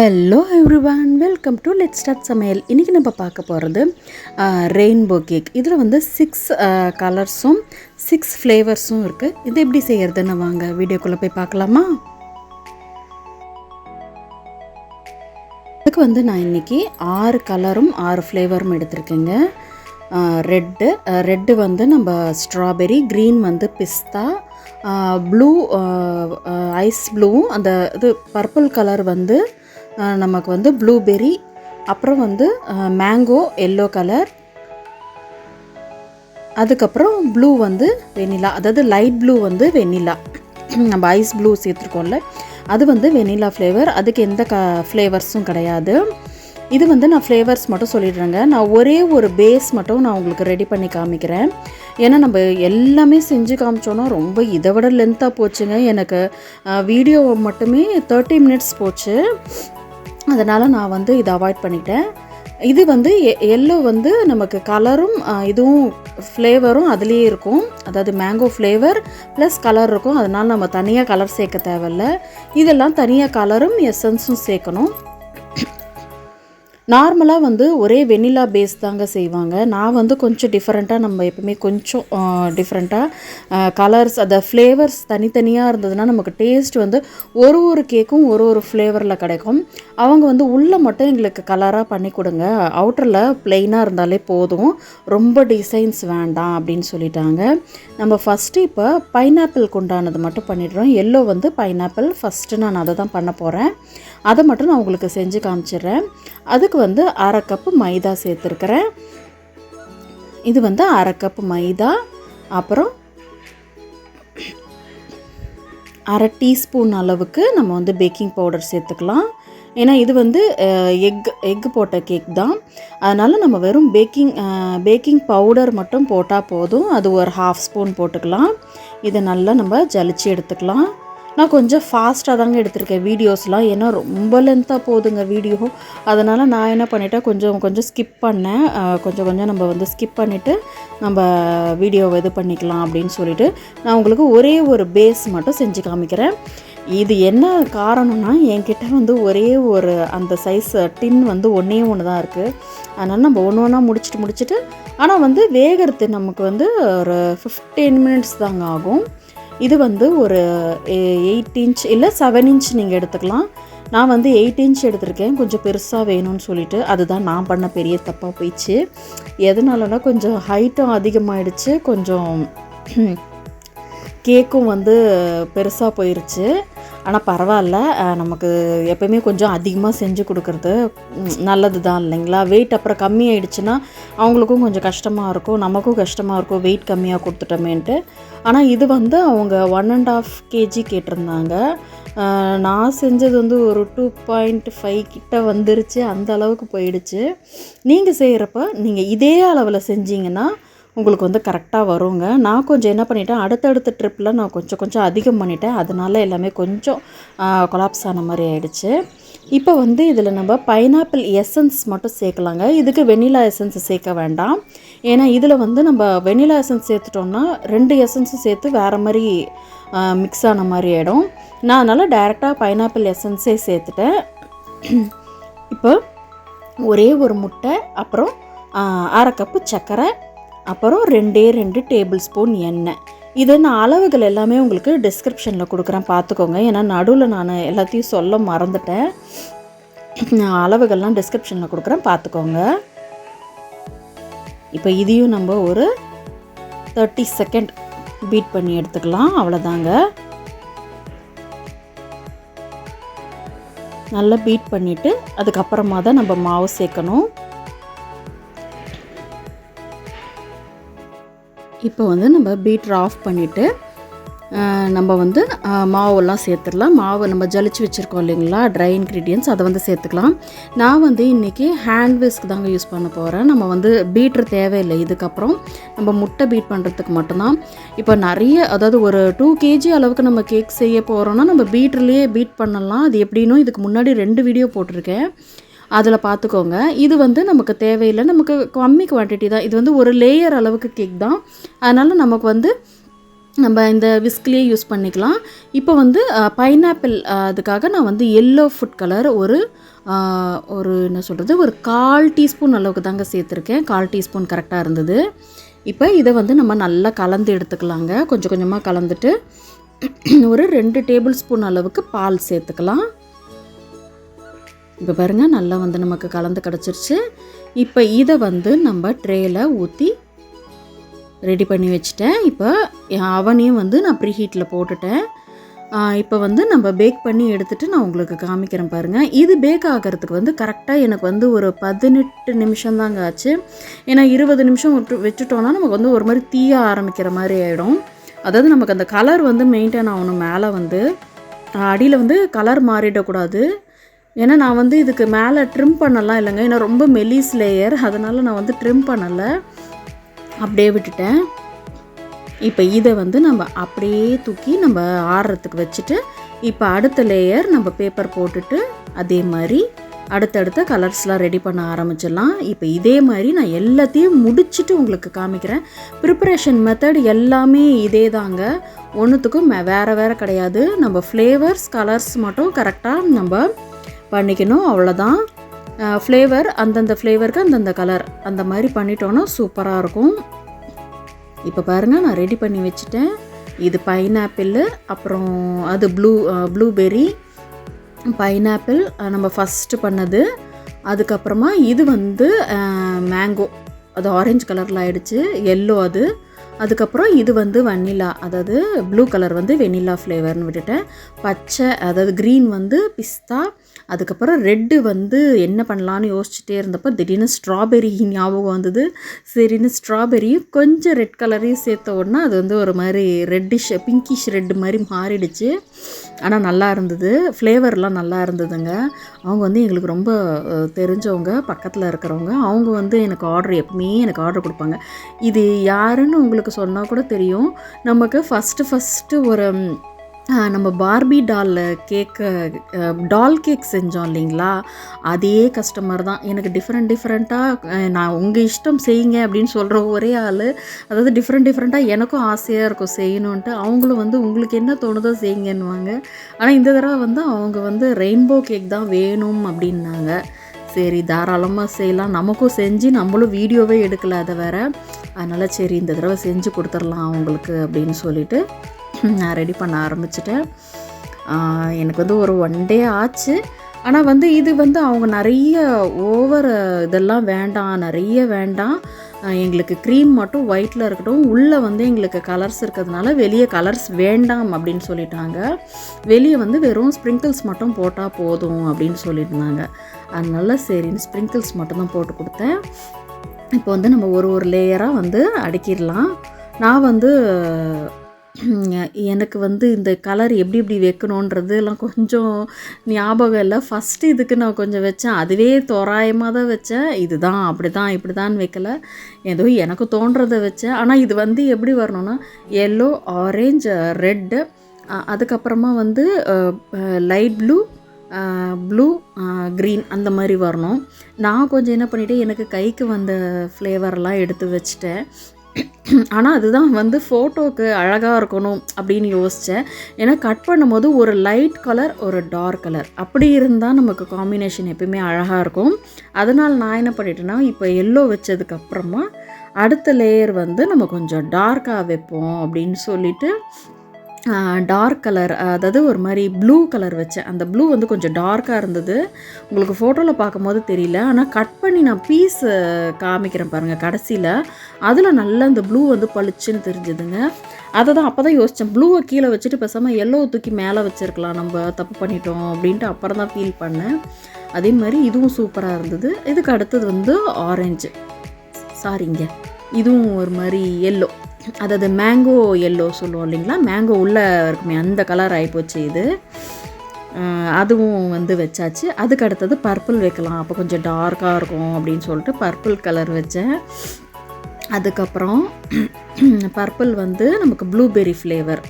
Hello everyone, welcome to let's start சமையல். இன்றைக்கி நம்ம பார்க்க போகிறது ரெயின்போ கேக். இதில் வந்து 6 கலர்ஸும் 6 ஃப்ளேவர்ஸும் இருக்குது. இது எப்படி செய்கிறதுன்னு வாங்க வீடியோக்குள்ளே போய் பார்க்கலாமா. அதுக்கு வந்து நான் இன்றைக்கி 6 கலரும் 6 ஃப்ளேவரும் எடுத்திருக்கேங்க. ரெட்டு வந்து நம்ம ஸ்ட்ராபெரி, க்ரீன் வந்து பிஸ்தா, ப்ளூ ஐஸ் ப்ளூவும், அந்த இது பர்பிள் கலர் வந்து நமக்கு வந்து ப்ளூபெர்ரி, அப்புறம் வந்து மேங்கோ எல்லோ கலர், அதுக்கப்புறம் ப்ளூ வந்து வெனிலா, அதாவது லைட் ப்ளூ வந்து வெனிலா, நம்ம ஐஸ் ப்ளூ சேர்த்துருக்கோம்ல அது வந்து வெனிலா ஃப்ளேவர். அதுக்கு எந்த ஃப்ளேவர்ஸும் கிடையாது. இது வந்து நான் ஃப்ளேவர்ஸ் மட்டும் சொல்லிடுறேங்க. நான் ஒரே ஒரு பேஸ் மட்டும் நான் உங்களுக்கு ரெடி பண்ணி காமிக்கிறேன். ஏன்னா நம்ம எல்லாமே செஞ்சு காமிச்சோன்னா ரொம்ப இதை விட லென்த்தாக போச்சுங்க. எனக்கு வீடியோ மட்டுமே 30 மினிட்ஸ் போச்சு. அதனால் நான் வந்து இதை அவாய்ட் பண்ணிட்டேன். இது வந்து எல்லோ வந்து நமக்கு கலரும் இதுவும் ஃப்ளேவரும் அதுலேயே இருக்கும். அதாவது மேங்கோ ஃப்ளேவர் ப்ளஸ் கலர் இருக்கும். அதனால் நம்ம தனியாக கலர் சேர்க்க தேவையில்ல. இதெல்லாம் தனியாக கலரும் எசன்ஸும் சேர்க்கணும். நார்மலாக வந்து ஒரே வெனிலா பேஸ் தாங்க செய்வாங்க. நான் வந்து கொஞ்சம் டிஃப்ரெண்ட்டாக, நம்ம எப்பவுமே கொஞ்சம் டிஃப்ரெண்ட்டாக கலர்ஸ், அந்த ஃப்ளேவர்ஸ் தனித்தனியாக இருந்ததுன்னா நமக்கு டேஸ்ட் வந்து ஒரு கேக்கும் ஒரு ஃப்ளேவரில் கிடைக்கும். அவங்க வந்து உள்ளே மட்டும் எங்களுக்கு கலராக பண்ணி கொடுங்க, அவுட்டரில் ப்ளெயினாக இருந்தாலே போதும், ரொம்ப டிசைன்ஸ் வேண்டாம் அப்படின்னு சொல்லிட்டாங்க. நம்ம ஃபஸ்ட்டு இப்போ பைனாப்பிளுக்கு உண்டானது மட்டும் பண்ணிடுறோம். எல்லோ வந்து பைனாப்பிள் ஃபஸ்ட்டு நான் அதை தான் பண்ண போகிறேன். அதை மட்டும் நான் உங்களுக்கு செஞ்சு காமிச்சிடுறேன். அதுக்கு வந்து 1/2 கப்பு மைதா சேர்த்துருக்கிறேன். இது வந்து 1/2 கப்பு மைதா, அப்புறம் 1/2 டீஸ்பூன் அளவுக்கு நம்ம வந்து பேக்கிங் பவுடர் சேர்த்துக்கலாம். ஏன்னா இது வந்து எக் போட்ட கேக் தான். அதனால் நம்ம வெறும் பேக்கிங் பவுடர் மட்டும் போட்டால் போதும். அது ஒரு 1/2 ஸ்பூன் போட்டுக்கலாம். இதை நல்லா நம்ம ஜலிச்சு எடுத்துக்கலாம். நான் கொஞ்சம் ஃபாஸ்ட்டாக தாங்க எடுத்திருக்கேன் வீடியோஸ்லாம், ஏன்னா ரொம்ப லென்த்தாக போகுதுங்க வீடியோ. அதனால் நான் என்ன பண்ணிட்டேன், கொஞ்சம் ஸ்கிப் பண்ணேன். கொஞ்சம் நம்ம வந்து ஸ்கிப் பண்ணிவிட்டு நம்ம வீடியோவை இது பண்ணிக்கலாம் அப்படின்னு சொல்லிட்டு நான் உங்களுக்கு ஒரே ஒரு பேஸ் மட்டும் செஞ்சு காமிக்கிறேன். இது என்ன காரணம்னா, என்கிட்ட வந்து ஒரே ஒரு அந்த சைஸ் டின் வந்து ஒன்று தான் இருக்குது. அதனால் நம்ம ஒன்றா முடிச்சுட்டு ஆனால் வந்து வேகிறது நமக்கு வந்து ஒரு 15 மினிட்ஸ் தாங்க ஆகும். இது வந்து ஒரு 8 இன்ச் இல்லை 7 இன்ச் நீங்கள் எடுத்துக்கலாம். நான் வந்து 8 இன்ச் எடுத்திருக்கேன், கொஞ்சம் பெருசாக வேணும்னு சொல்லிட்டு. அதுதான் நான் பண்ண பெரிய தப்பாக போயிடுச்சு. எதனாலனா கொஞ்சம் ஹைட்டும் அதிகமாகிடுச்சு, கொஞ்சம் கேக்கும் வந்து பெருசாக போயிடுச்சு. ஆனால் பரவாயில்ல, நமக்கு எப்போயுமே கொஞ்சம் அதிகமாக செஞ்சு கொடுக்குறது நல்லது தான் இல்லைங்களா. வெயிட் அப்புறம் கம்மி ஆகிடுச்சுன்னா அவங்களுக்கும் கொஞ்சம் கஷ்டமாக இருக்கும், நமக்கும் கஷ்டமாக இருக்கும், வெயிட் கம்மியாக கொடுத்துட்டோமேன்ட்டு. ஆனால் இது வந்து அவங்க 1.5 kg கேட்டிருந்தாங்க. நான் செஞ்சது வந்து ஒரு 2.5 கிட்ட வந்துருச்சு, அந்த அளவுக்கு போயிடுச்சு. நீங்கள் செய்கிறப்ப நீங்கள் இதே அளவில் செஞ்சிங்கன்னா உங்களுக்கு வந்து கரெக்டாக வருங்க. நான் கொஞ்சம் என்ன பண்ணிட்டேன், அடுத்தடுத்த ட்ரிப்பில் நான் கொஞ்சம் அதிகம் பண்ணிட்டேன். அதனால எல்லாமே கொஞ்சம் கொலாப்ஸ் ஆன மாதிரி ஆகிடுச்சு. இப்போ வந்து இதில் நம்ம பைனாப்பிள் எசன்ஸ் மட்டும் சேர்க்கலாங்க. இதுக்கு வெனிலா எசன்ஸ் சேர்க்க வேண்டாம். ஏன்னா இதில் வந்து நம்ம வெனிலா எசன்ஸ் சேர்த்துட்டோம்னா 2 எசன்ஸும் சேர்த்து வேறு மாதிரி மிக்ஸ் ஆன மாதிரி ஆகிடும். நான் அதனால் டைரெக்டாக பைனாப்பிள் எசன்ஸே சேர்த்துட்டேன். இப்போ ஒரே ஒரு முட்டை, அப்புறம் 1/2 கப்பு சர்க்கரை, அப்புறம் 2 டேபிள் ஸ்பூன் எண்ணெய். இது நான் அளவுகள் எல்லாமே உங்களுக்கு டிஸ்கிரிப்ஷனில் கொடுக்குறேன், பார்த்துக்கோங்க. ஏன்னா நடுவில் நான் எல்லாத்தையும் சொல்ல மறந்துட்டேன். நான் அளவுகள்லாம் டிஸ்கிரிப்ஷனில் கொடுக்குறேன், பார்த்துக்கோங்க. இப்போ இதையும் நம்ம ஒரு 30 செகண்ட் பீட் பண்ணி எடுத்துக்கலாம். அவ்வளோதாங்க. நல்லா பீட் பண்ணிவிட்டு அதுக்கப்புறமா தான் நம்ம மாவு சேர்க்கணும். இப்போ வந்து நம்ம பீட்டர் ஆஃப் பண்ணிவிட்டு நம்ம வந்து மாவெல்லாம் சேர்த்துடலாம். மாவு நம்ம ஜலிச்சு வச்சுருக்கோம் இல்லைங்களா, ட்ரை இன்க்ரீடியன்ட்ஸ், அதை வந்து சேர்த்துக்கலாம். நான் வந்து இன்றைக்கி ஹேண்ட் விஸ்க் தாங்க யூஸ் பண்ண போகிறேன். நம்ம வந்து பீட்ரு தேவையில்லை. இதுக்கப்புறம் நம்ம முட்டை பீட் பண்ணுறதுக்கு மட்டும்தான். இப்போ நிறைய, அதாவது ஒரு 2 kg அளவுக்கு நம்ம கேக் செய்ய போகிறோன்னா நம்ம பீட்ருலேயே பீட் பண்ணலாம். அது எப்படின்னு இதுக்கு முன்னாடி 2 வீடியோ போட்டிருக்கேன், அதில் பார்த்துக்கோங்க. இது வந்து நமக்கு தேவையில்லை, நமக்கு கம்மி குவான்டிட்டி தான். இது வந்து ஒரு லேயர் அளவுக்கு கேக் தான். அதனால் நமக்கு வந்து நம்ம இந்த விஸ்க்லேயே யூஸ் பண்ணிக்கலாம். இப்போ வந்து பைனாப்பிள் அதுக்காக நான் வந்து எல்லோ ஃபுட் கலர் ஒரு என்ன சொல்கிறது, ஒரு 1/4 டீஸ்பூன் அளவுக்கு தாங்க சேர்த்துருக்கேன். 1/4 டீஸ்பூன் கரெக்டாக இருந்தது. இப்போ இதை வந்து நம்ம நல்லா கலந்து எடுத்துக்கலாங்க. கொஞ்சம் கொஞ்சமாக கலந்துட்டு ஒரு 2 டேபிள் ஸ்பூன் அளவுக்கு பால் சேர்த்துக்கலாம். இப்போ பாருங்கள், நல்லா வந்து நமக்கு கலந்து கிடச்சிருச்சு. இப்போ இதை வந்து நம்ம ட்ரேயில் ஊற்றி ரெடி பண்ணி வச்சுட்டேன். இப்போ அவனையும் வந்து நான் ப்ரீ ஹீட்டில் போட்டுட்டேன். இப்போ வந்து நம்ம பேக் பண்ணி எடுத்துகிட்டு நான் உங்களுக்கு காமிக்கிறேன் பாருங்கள். இது பேக் ஆகிறதுக்கு வந்து கரெக்டாக எனக்கு வந்து ஒரு 18 நிமிஷம் தாங்க ஆச்சு. ஏன்னா 20 நிமிஷம் வச்சுட்டோன்னா நமக்கு வந்து ஒரு மாதிரி தீய ஆரம்பிக்கிற மாதிரி ஆகிடும். அதாவது நமக்கு அந்த கலர் வந்து மெயின்டைன் ஆகணும். மேலே வந்து அடியில் வந்து கலர் மாறிடக்கூடாது. ஏன்னா நான் வந்து இதுக்கு மேலே ட்ரிம் பண்ணலாம் இல்லைங்க, ஏன்னா ரொம்ப மெலிஸ் லேயர், அதனால் நான் வந்து ட்ரிம் பண்ணலை, அப்படியே விட்டுட்டேன். இப்போ இதை வந்து நம்ம அப்படியே தூக்கி நம்ம ஆறுறதுக்கு வச்சுட்டு இப்போ அடுத்த லேயர் நம்ம பேப்பர் போட்டுட்டு அதே மாதிரி அடுத்தடுத்த கலர்ஸ்லாம் ரெடி பண்ண ஆரம்பிச்சிடலாம். இப்போ இதே மாதிரி நான் எல்லாத்தையும் முடிச்சுட்டு உங்களுக்கு காமிக்கிறேன். ப்ரிப்பரேஷன் மெத்தட் எல்லாமே இதே தாங்க, ஒன்றுத்துக்கும் வேறு கிடையாது. நம்ம ஃப்ளேவர்ஸ் கலர்ஸ் மட்டும் கரெக்டாக நம்ம பண்ணிக்கணும், அவ்வளோதான். ஃப்ளேவர் அந்தந்த ஃப்ளேவருக்கு அந்தந்த கலர் அந்த மாதிரி பண்ணிட்டோன்னா சூப்பராக இருக்கும். இப்போ பாருங்கள், நான் ரெடி பண்ணி வச்சுட்டேன். இது பைனாப்பிள், அப்புறம் அது ப்ளூபெர்ரி, பைனாப்பிள் நம்ம ஃபஸ்ட்டு பண்ணது. அதுக்கப்புறமா இது வந்து மேங்கோ, அது ஆரஞ்சு கலரில் ஆகிடுச்சு, எல்லோ அது. அதுக்கப்புறம் இது வந்து வனிலா, அதாவது ப்ளூ கலர் வந்து வெனிலா ஃப்ளேவர்னு விட்டுட்டேன். பச்சை அதாவது க்ரீன் வந்து பிஸ்தா. அதுக்கப்புறம் ரெட்டு வந்து என்ன பண்ணலான்னு யோசிச்சுட்டே இருந்தப்போ திடீர்னு ஸ்ட்ராபெர்ரி ஞாபகம் வந்தது. சரின்னு ஸ்ட்ராபெரியும் கொஞ்சம் ரெட் கலரையும் சேர்த்த உடனே அது வந்து ஒரு மாதிரி ரெட்டிஷ் பிங்கிஷ் ரெட்டு மாதிரி மாறிடுச்சு. ஆனால் நல்லா இருந்தது, ஃப்ளேவர்லாம் நல்லா இருந்ததுங்க. அவங்க வந்து எங்களுக்கு ரொம்ப தெரிஞ்சவங்க, பக்கத்தில் இருக்கிறவங்க. அவங்க வந்து எனக்கு எப்பவுமே எனக்கு ஆர்டர் கொடுப்பாங்க. இது யாருன்னு உங்களுக்கு சொன்னால் கூட தெரியும். நமக்கு ஃபஸ்ட்டு ஒரு நம்ம பார்பி டால் கேக் செஞ்சோம் இல்லைங்களா, அதே கஸ்டமர் தான். எனக்கு டிஃப்ரெண்ட்டாக நான் உங்கள் இஷ்டம் செய்யுங்க அப்படின்னு சொல்கிற ஒரே ஆள். அதாவது டிஃப்ரெண்ட்டாக எனக்கும் ஆசையாக இருக்கும் செய்யணுன்ட்டு. அவங்களும் வந்து உங்களுக்கு என்ன தோணுதோ செய்யுங்கன்னுவாங்க. ஆனால் இந்த தடவை வந்து அவங்க வந்து ரெயின்போ கேக் தான் வேணும் அப்படின்னாங்க. சரி, தாராளமாக செய்யலாம், நமக்கும் செஞ்சு நம்மளும் வீடியோவே எடுக்கலை அதை வேறு. அதனால் சரி இந்த தடவை செஞ்சு கொடுத்துடலாம் அவங்களுக்கு அப்படின்னு சொல்லிவிட்டு நான் ரெடி பண்ண ஆரம்பிச்சிட்டேன். எனக்கு வந்து ஒரு 1 டே ஆச்சு. ஆனால் வந்து இது வந்து அவங்க நிறைய ஓவர் இதெல்லாம் வேண்டாம், நிறைய வேண்டாம், எங்களுக்கு க்ரீம் மட்டும் ஒயிட்டில் இருக்கட்டும், உள்ளே வந்து எங்களுக்கு கலர்ஸ் இருக்கிறதுனால வெளியே கலர்ஸ் வேண்டாம் அப்படின்னு சொல்லிட்டாங்க. வெளியே வந்து வெறும் ஸ்ப்ரிங்கிள்ஸ் மட்டும் போட்டால் போதும் அப்படின்னு சொல்லியிருந்தாங்க. அதனால சரின்னு ஸ்ப்ரிங்கிள்ஸ் மட்டும்தான் போட்டு கொடுத்தேன். இப்போ வந்து நம்ம ஒரு லேயராக வந்து அடுக்கிடலாம். நான் வந்து எனக்கு வந்து இந்த கலர் எப்படி வைக்கணுன்றது எல்லாம் கொஞ்சம் ஞாபகம் இல்லை. ஃபஸ்ட்டு இதுக்கு நான் கொஞ்சம் வச்சேன், அதுவே தோராயமாக தான் வச்சேன். இதுதான் இப்படி தான் வைக்கல, ஏதோ எனக்கு தோன்றதை வச்சேன். ஆனால் இது வந்து எப்படி வரணும்னா எல்லோ, ஆரஞ்சு, ரெட்டு, அதுக்கப்புறமா வந்து லைட் ப்ளூ, க்ரீன் அந்த மாதிரி வரணும். நான் கொஞ்சம் என்ன பண்ணிவிட்டேன், எனக்கு கைக்கு வந்த ஃப்ளேவரெல்லாம் எடுத்து வச்சுட்டேன். ஆனால் அதுதான் வந்து ஃபோட்டோவுக்கு அழகாக இருக்கணும் அப்படின்னு யோசித்தேன். ஏன்னா கட் பண்ணும்போது ஒரு லைட் கலர் ஒரு டார்க் கலர் அப்படி இருந்தால் நமக்கு காம்பினேஷன் எப்பயுமே அழகாக இருக்கும். அதனால் நான் என்ன பண்ணிட்டேன்னா, இப்போ எல்லோ வச்சதுக்கப்புறமா அடுத்த லேயர் வந்து நம்ம கொஞ்சம் டார்க்காக வைப்போம் அப்படின்னு சொல்லிவிட்டு டார்க் கலர், அதாவது ஒரு மாதிரி ப்ளூ கலர் வச்சேன். அந்த ப்ளூ வந்து கொஞ்சம் டார்க்காக இருந்தது, உங்களுக்கு ஃபோட்டோவில் பார்க்கும்போது தெரியல. ஆனால் கட் பண்ணி நான் பீஸ் காமிக்கிறேன் பாருங்கள் கடைசியில், அதில் நல்லா இந்த ப்ளூ வந்து பளிச்சுன்னு தெரிஞ்சுதுங்க. அதை தான் அப்போ தான் யோசித்தேன், ப்ளூவை கீழே வச்சுட்டு பேசாமல் எல்லோவை தூக்கி மேலே வச்சுருக்கலாம், நம்ம தப்பு பண்ணிட்டோம் அப்படின்ட்டு அப்புறம் தான் ஃபீல் பண்ணேன். அதே மாதிரி இதுவும் சூப்பராக இருந்தது. இதுக்கு அடுத்தது வந்து ஆரஞ்சு, இதுவும் ஒரு மாதிரி எல்லோ, அதாவது மேங்கோ எல்லோ சொல்லுவோம் இல்லைங்களா, மேங்கோ உள்ளே இருக்குமே அந்த கலர் ஆகிப்போச்சு இது. அதுவும் வந்து வச்சாச்சு. அதுக்கு அடுத்தது பர்பிள் வைக்கலாம், அப்போ கொஞ்சம் டார்க்காக இருக்கும் அப்படின்னு சொல்லிட்டு பர்பிள் கலர் வச்சேன். அதுக்கப்புறம் பர்பிள் வந்து நமக்கு ப்ளூபெர்ரி ஃப்ளேவர்,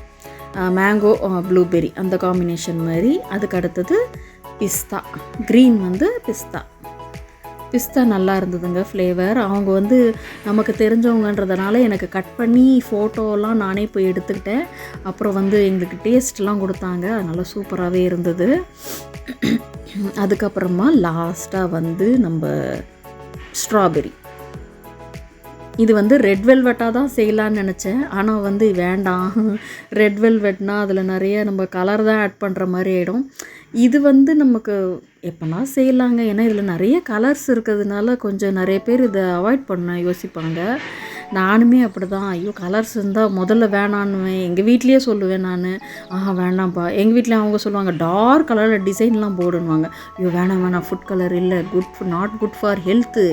மேங்கோ ப்ளூபெர்ரி அந்த காம்பினேஷன் மாதிரி. அதுக்கு அடுத்தது பிஸ்தா, க்ரீன் வந்து பிஸ்தா நல்லா இருந்ததுங்க ஃப்ளேவர். அவங்க வந்து நமக்கு தெரிஞ்சவங்கன்றதுனால எனக்கு கட் பண்ணி ஃபோட்டோலாம் நானே போய் எடுத்துக்கிட்டேன். அப்புறம் வந்து எங்களுக்கு டேஸ்ட்லாம் கொடுத்தாங்க. அதனால் சூப்பராகவே இருந்தது. அதுக்கப்புறமா லாஸ்ட்டாக வந்து நம்ம ஸ்ட்ராபெரி, இது வந்து ரெட் வெல்வெட்டாக தான் செய்யலான்னு நினச்சேன். ஆனால் வந்து வேண்டாம், ரெட் வெல்வெட்னால் அதில் நிறைய நம்ம கலர் தான் ஆட் பண்ணுற மாதிரி ஆகிடும். இது வந்து நமக்கு எப்போனா செய்யலாங்க. ஏன்னா இதில் நிறைய கலர்ஸ் இருக்கிறதுனால கொஞ்சம் நிறைய பேர் இதை அவாய்ட் பண்ண யோசிப்பாங்க. நானுமே அப்படி தான், ஐயோ கலர்ஸ் இருந்தால் முதல்ல வேணான்னுவேன். எங்கள் வீட்லேயே சொல்லுவேன் நான், வேணாம்ப்பா. எங்கள் வீட்டில் அவங்க சொல்லுவாங்க டார்க் கலரில் டிசைன்லாம் போடுன்னுவாங்க. ஐயோ வேணாம் ஃபுட் கலர் இல்லை, நாட் குட் ஃபார் ஹெல்த்து,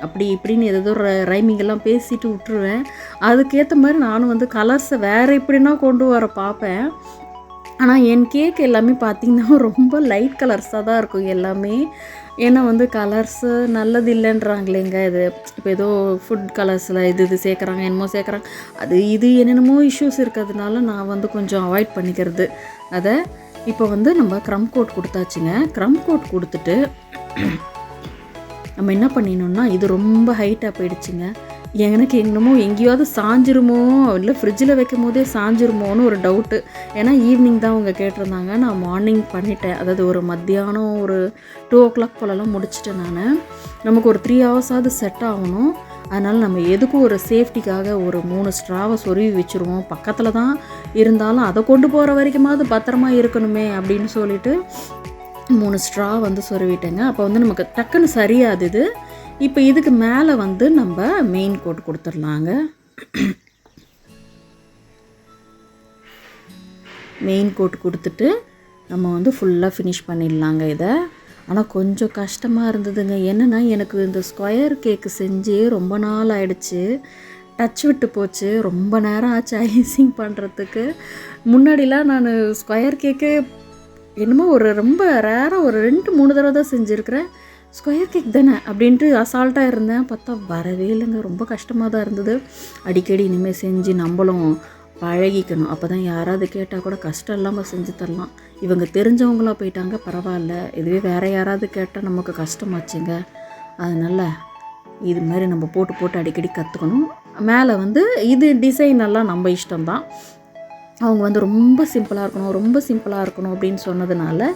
அப்படி இப்படின்னு ஏதோ ரைமிங்கெல்லாம் பேசிட்டு விட்டுருவேன். அதுக்கேற்ற மாதிரி நானும் வந்து கலர்ஸை வேறு எப்படின்னா கொண்டு வர பார்ப்பேன். ஆனால் என் கேக் எல்லாமே பார்த்திங்கன்னா ரொம்ப லைட் கலர்ஸாக தான் இருக்கும் எல்லாமே. ஏன்னா வந்து கலர்ஸு நல்லது இல்லைன்றாங்களேங்க. இது இப்போ ஏதோ ஃபுட் கலர்ஸில் இது சேர்க்குறாங்க, என்னமோ சேர்க்குறாங்க, அது இது என்னென்னமோ இஷ்யூஸ் இருக்கிறதுனால நான் வந்து கொஞ்சம் அவாய்ட் பண்ணிக்கிறது அதை. இப்போ வந்து நம்ம க்ரம் கோட் கொடுத்தாச்சுங்க. க்ரம் கோட் கொடுத்துட்டு நம்ம என்ன பண்ணிடணும்னா, இது ரொம்ப ஹைட்டாக போயிடுச்சுங்க. எனக்கு என்னமோ எங்கேயாவது சாஞ்சிருமோ, இல்லை ஃப்ரிட்ஜில் வைக்கும் போதே சாஞ்சிருமோன்னு ஒரு டவுட்டு. ஏன்னா ஈவினிங் தான் அவங்க கேட்டிருந்தாங்க. நான் மார்னிங் பண்ணிட்டேன். அதாவது ஒரு மத்தியானம் ஒரு 2 o'clock போலலாம் முடிச்சிட்டேன் நான். நமக்கு ஒரு 3 hours செட் ஆகணும். அதனால் நம்ம எதுக்கும் ஒரு சேஃப்டிக்காக ஒரு 3 ஸ்ட்ராவை சொருவி வச்சுருவோம். பக்கத்தில் தான் இருந்தாலும் அதை கொண்டு போகிற வரைக்குமாவது பத்திரமா இருக்கணுமே அப்படின்னு சொல்லிட்டு 3 ஸ்ட்ரா வந்து சொருவிட்டேங்க. அப்போ வந்து நமக்கு டக்குன்னு சரியாது இது. இப்போ இதுக்கு மேலே வந்து நம்ம மெயின் கோட் கொடுத்துடலாங்க. மெயின் கோட் கொடுத்துட்டு நம்ம வந்து ஃபுல்லாக ஃபினிஷ் பண்ணிடலாங்க இதை. ஆனால் கொஞ்சம் கஷ்டமாக இருந்ததுங்க. என்னென்னா எனக்கு இந்த ஸ்கொயர் கேக்கு செஞ்சு ரொம்ப நாள் ஆயிடுச்சு. டச் விட்டு போச்சு. ரொம்ப நேரம் ஆச்சு ஐசிங் பண்ணுறதுக்கு. முன்னாடிலாம் நான் ஸ்கொயர் கேக்கு என்னமோ ஒரு ரொம்ப ரேராக ஒரு 2-3 தடவை தான் செஞ்சுருக்கிறேன். ஸ்கொயர் கேக் தானே அப்படின்ட்டு அசால்ட்டாக இருந்தேன். பார்த்தா வரவே இல்லைங்க. ரொம்ப கஷ்டமாக தான் இருந்தது. அடிக்கடி இனிமேல் செஞ்சு நம்மளும் பழகிக்கணும். அப்போ தான் யாராவது கேட்டால் கூட கஷ்டம் இல்லாமல் செஞ்சு தரலாம். இவங்க தெரிஞ்சவங்களாக போயிட்டாங்க, பரவாயில்ல. இதுவே வேறு யாராவது கேட்டால் நமக்கு கஷ்டமாச்சுங்க. அதனால் இது மாதிரி நம்ம போட்டு அடிக்கடி கற்றுக்கணும். மேலே வந்து இது டிசைன் எல்லாம் நம்ம இஷ்டம்தான். அவங்க வந்து ரொம்ப சிம்பிளாக இருக்கணும் அப்படின்னு சொன்னதுனால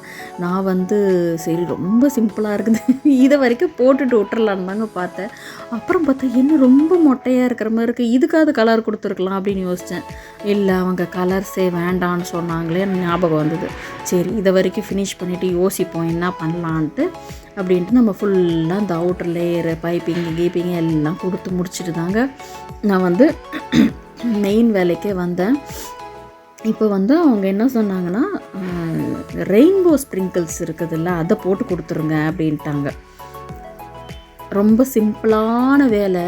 நான் வந்து சரி ரொம்ப சிம்பிளாக இருக்குது இதை வரைக்கும் போட்டுட்டு விட்டுறலான்னு தாங்க பார்த்தேன். அப்புறம் பார்த்தா என்ன ரொம்ப மொட்டையாக இருக்கிற மாதிரி இருக்குது, இதுக்காவது கலர் கொடுத்துருக்கலாம் அப்படின்னு யோசித்தேன். இல்லை அவங்க கலர்ஸே வேண்டான்னு சொன்னாங்களே ஞாபகம் வந்தது. சரி இதை வரைக்கும் ஃபினிஷ் பண்ணிவிட்டு யோசிப்போம் என்ன பண்ணலான்ட்டு அப்படின்ட்டு நம்ம ஃபுல்லாக இந்த அவுட்டர் லேயரு கீப்பிங் எல்லாம் கொடுத்து முடிச்சுட்டு தாங்க நான் வந்து மெயின் வேலைக்கே வந்தேன். இப்போ வந்து அவங்க என்ன சொன்னாங்கன்னா, ரெயின்போ ஸ்ப்ரிங்கிள்ஸ் இருக்குதுல்ல அதை போட்டு கொடுத்துருங்க அப்படின்ட்டாங்க. ரொம்ப சிம்பிளான வேலை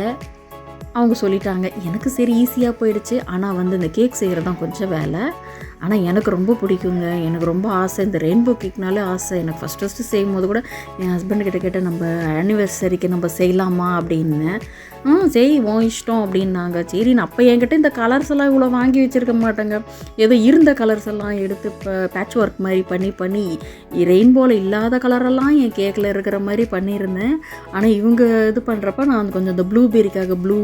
அவங்க சொல்லிட்டாங்க. எனக்கு சரி ஈஸியாக போயிடுச்சு. ஆனால் வந்து இந்த கேக் செய்கிறது தான் கொஞ்சம் வேலை. ஆனால் எனக்கு ரொம்ப பிடிக்குங்க. எனக்கு ரொம்ப ஆசை, இந்த ரெயின்போ கேக்னாலே ஆசை. எனக்கு ஃபஸ்ட்டு செய்யும் போது கூட என் ஹஸ்பண்ட் கிட்ட நம்ம ஆனிவர்சரிக்கு நம்ம செய்யலாமா அப்படின்னு. செய்வோம் இஷ்டம் அப்படின்னாங்க. சரி நான் அப்போ என்கிட்ட இந்த கலர்ஸ் எல்லாம் இவ்வளோ வாங்கி வச்சுருக்க மாட்டேங்க. ஏதோ இருந்த கலர்ஸ் எல்லாம் எடுத்து இப்போ பேட்ச் ஒர்க் மாதிரி பண்ணி ரெயின்போவில் இல்லாத கலரெல்லாம் என் கேக்கில் இருக்கிற மாதிரி பண்ணியிருந்தேன். ஆனால் இவங்க இது பண்ணுறப்ப நான் கொஞ்சம் இந்த ப்ளூபெரிக்காக ப்ளூ,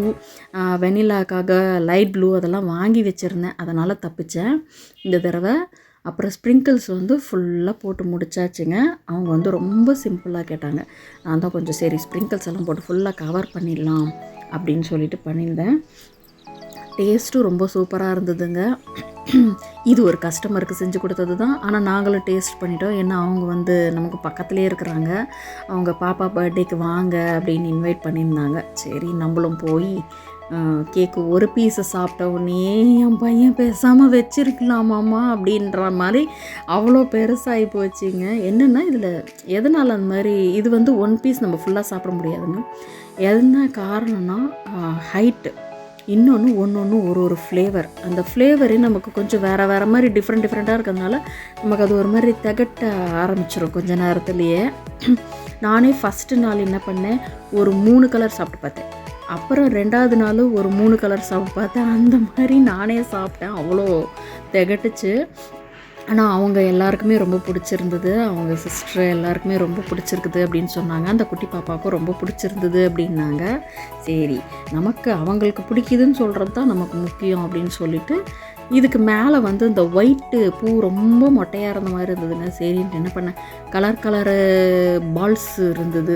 வெனிலாக்காக லைட் ப்ளூ அதெல்லாம் வாங்கி வச்சுருந்தேன். அதனால் தப்பிச்சேன் இந்த தடவை. அப்புறம் ஸ்ப்ரிங்கிள்ஸ் வந்து ஃபுல்லாக போட்டு முடிச்சாச்சுங்க. அவங்க வந்து ரொம்ப சிம்பிளாக கேட்டாங்க. நான் தான் கொஞ்சம் சரி ஸ்ப்ரிங்கிள்ஸ் எல்லாம் போட்டு ஃபுல்லாக கவர் பண்ணிடலாம் அப்படின்னு சொல்லிட்டு பண்ணியிருந்தேன். டேஸ்ட்டும் ரொம்ப சூப்பராக இருந்ததுங்க. இது ஒரு கஸ்டமருக்கு செஞ்சு கொடுத்தது தான். ஆனால் நாங்களும் டேஸ்ட் பண்ணிட்டோம். ஏன்னா அவங்க வந்து நமக்கு பக்கத்துலேயே இருக்கிறாங்க. அவங்க பாப்பா பர்த்டேக்கு வாங்க அப்படின்னு இன்வைட் பண்ணியிருந்தாங்க. சரி நம்மளும் போய் கேக்கு ஒரு பீஸை சாப்பிட்ட உடனே என் பையன் பேசாமல் வச்சிருக்கலாமாம்மா அப்படின்ற மாதிரி அவ்வளோ பெருசாகி போச்சுங்க. என்னென்னா இதில் எதனால் அந்த மாதிரி இது வந்து 1 பீஸ் நம்ம ஃபுல்லாக சாப்பிட முடியாதுங்க. என்ன காரணம்னா ஹைட்டு, இன்னொன்று ஒன்று ஒரு ஃப்ளேவர். அந்த ஃப்ளேவரே நமக்கு கொஞ்சம் வேறு மாதிரி டிஃப்ரெண்ட்டாக இருக்கிறதுனால நமக்கு அது ஒரு மாதிரி திகட்ட ஆரம்பிச்சிடும் கொஞ்ச நேரத்துலையே. நானே ஃபஸ்ட்டு நாள் என்ன பண்ணேன், ஒரு 3 கலர் சாப்பிட்டு பார்த்தேன். அப்புறம் 2வது நாள் ஒரு 3 கலர் சாப்பிட்டு பார்த்தேன். அந்த மாதிரி நானே சாப்பிட்டேன். அவ்வளோ திகட்டுச்சு. ஆனால் அவங்க எல்லாருக்குமே ரொம்ப பிடிச்சிருந்தது. அவங்க சிஸ்டர் எல்லாருக்குமே ரொம்ப பிடிச்சிருக்குது அப்படின்னு சொன்னாங்க. அந்த குட்டி பாப்பாவுக்கும் ரொம்ப பிடிச்சிருந்தது அப்படின்னாங்க. சரி, நமக்கு அவங்களுக்கு பிடிக்குதுன்னு சொல்கிறது தான் நமக்கு முக்கியம் அப்படின்னு சொல்லிட்டு, இதுக்கு மேலே வந்து இந்த ஒயிட்டு பூ ரொம்ப மொட்டையாக இருந்த மாதிரி இருந்ததுங்க. சரின்ட்டு என்ன பண்ணேன், கலரு பால்ஸ் இருந்தது.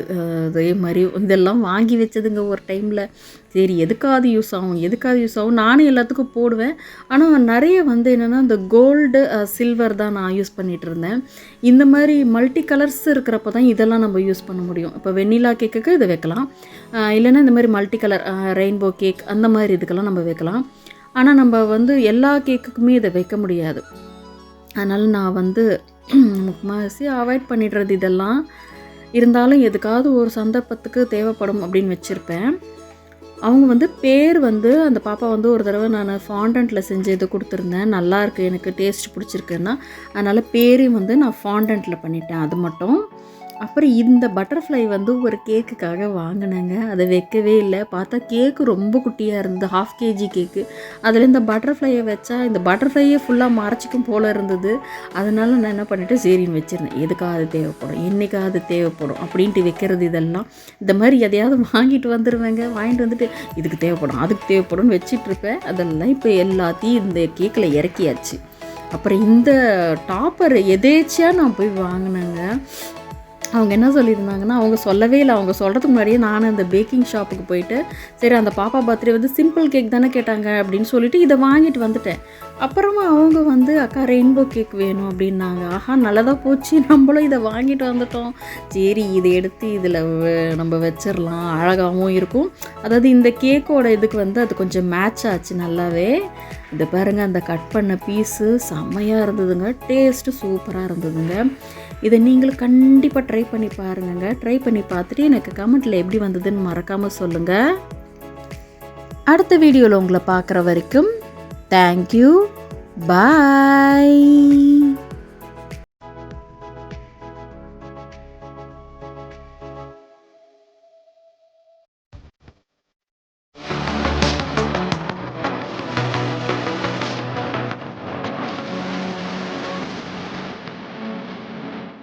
அதே மாதிரி இதெல்லாம் வாங்கி வச்சதுங்க ஒரு டைமில். சரி, எதுக்காவது யூஸ் ஆகும் நானும் எல்லாத்துக்கும் போடுவேன். ஆனால் நிறைய வந்து என்னென்னா இந்த கோல்டு சில்வர் தான் நான் யூஸ் பண்ணிகிட்டு இருந்தேன். இந்த மாதிரி மல்டி கலர்ஸ் இருக்கிறப்ப தான் இதெல்லாம் நம்ம யூஸ் பண்ண முடியும். இப்போ வெண்ணிலா கேக்குக்கு இதை வைக்கலாம், இல்லைன்னா இந்த மாதிரி மல்டி கலர் ரெயின்போ கேக் அந்த மாதிரி இதுக்கெல்லாம் நம்ம வைக்கலாம். ஆனால் நம்ம வந்து எல்லா கேக்குக்குமே இதை வைக்க முடியாது. அதனால் நான் வந்து முக்கால்வாசி அவாய்ட் பண்ணிடுறது இதெல்லாம். இருந்தாலும் எதுக்காவது ஒரு சந்தர்ப்பத்துக்கு தேவைப்படும் அப்படின்னு வச்சுருப்பேன். அவங்க வந்து பேர் வந்து அந்த பாப்பா வந்து ஒரு தடவை நான் ஃபாண்டன்ட்டில் செஞ்சு இது கொடுத்துருந்தேன். நல்லாயிருக்கு, எனக்கு டேஸ்ட் பிடிச்சிருக்குன்னா, அதனால் பேரையும் வந்து நான் ஃபாண்டன்ட்டில் பண்ணிட்டேன். அது மட்டும். அப்புறம் இந்த பட்டர்ஃப்ளை வந்து ஒரு கேக்குக்காக வாங்கினேங்க. அதை வைக்கவே இல்லை. பார்த்தா கேக்கு ரொம்ப குட்டியாக இருந்தது, 1/2 kg கேக்கு. அதில் இந்த பட்டர்ஃப்ளையை வச்சா இந்த பட்டர்ஃப்ளையே ஃபுல்லாக மறைச்சிக்கும் போல் இருந்தது. அதனால் நான் என்ன பண்ணிவிட்டேன், சரின்னு வச்சுருந்தேன். எதுக்காவது தேவைப்படும், என்றைக்காவது தேவைப்படும் அப்படின்ட்டு வைக்கிறது. இதெல்லாம் இந்த மாதிரி எதையாவது வாங்கிட்டு வந்துடுவேங்க. வாங்கிட்டு வந்துட்டு இதுக்கு தேவைப்படும் அதுக்கு தேவைப்படும்னு வச்சிட்ருப்பேன். அதெல்லாம் இப்போ எல்லாத்தையும் இந்த கேக்கில் இறக்கியாச்சு. அப்புறம் இந்த டாப்பர் எதேச்சியாக நான் போய் வாங்கினேங்க. அவங்க என்ன சொல்லியிருந்தாங்கன்னா, அவங்க சொல்லவே இல்லை. அவங்க சொல்கிறதுக்கு முன்னாடியே நானும் அந்த பேக்கிங் ஷாப்புக்கு போயிட்டு, சரி அந்த பாப்பா பர்த்டே வந்து சிம்பிள் கேக் தானே கேட்டாங்க அப்படின்னு சொல்லிட்டு இதை வாங்கிட்டு வந்துட்டேன். அப்புறமா அவங்க வந்து அக்கா ரெயின்போ கேக் வேணும் அப்படின்னாங்க. ஆஹா, நல்லதாக போச்சு, நம்மளும் இதை வாங்கிட்டு வந்துட்டோம். சரி, இதை எடுத்து இதில் நம்ம வச்சிடலாம், அழகாகவும் இருக்கும். அதாவது இந்த கேக்கோட இதுக்கு வந்து அது கொஞ்சம் மேட்ச் ஆச்சு நல்லாவே. இதை பாருங்கள், அந்த கட் பண்ண பீஸு செம்மையாக இருந்ததுங்க. டேஸ்ட்டு சூப்பராக இருந்ததுங்க. இதை நீங்களும் கண்டிப்பாக ட்ரை பண்ணி பாருங்க. ட்ரை பண்ணி பார்த்துட்டு எனக்கு கமெண்ட்டில் எப்படி வந்ததுன்னு மறக்காமல் சொல்லுங்கள். அடுத்த வீடியோவில் உங்களை பார்க்குற வரைக்கும் தேங்க்யூ, பாய்.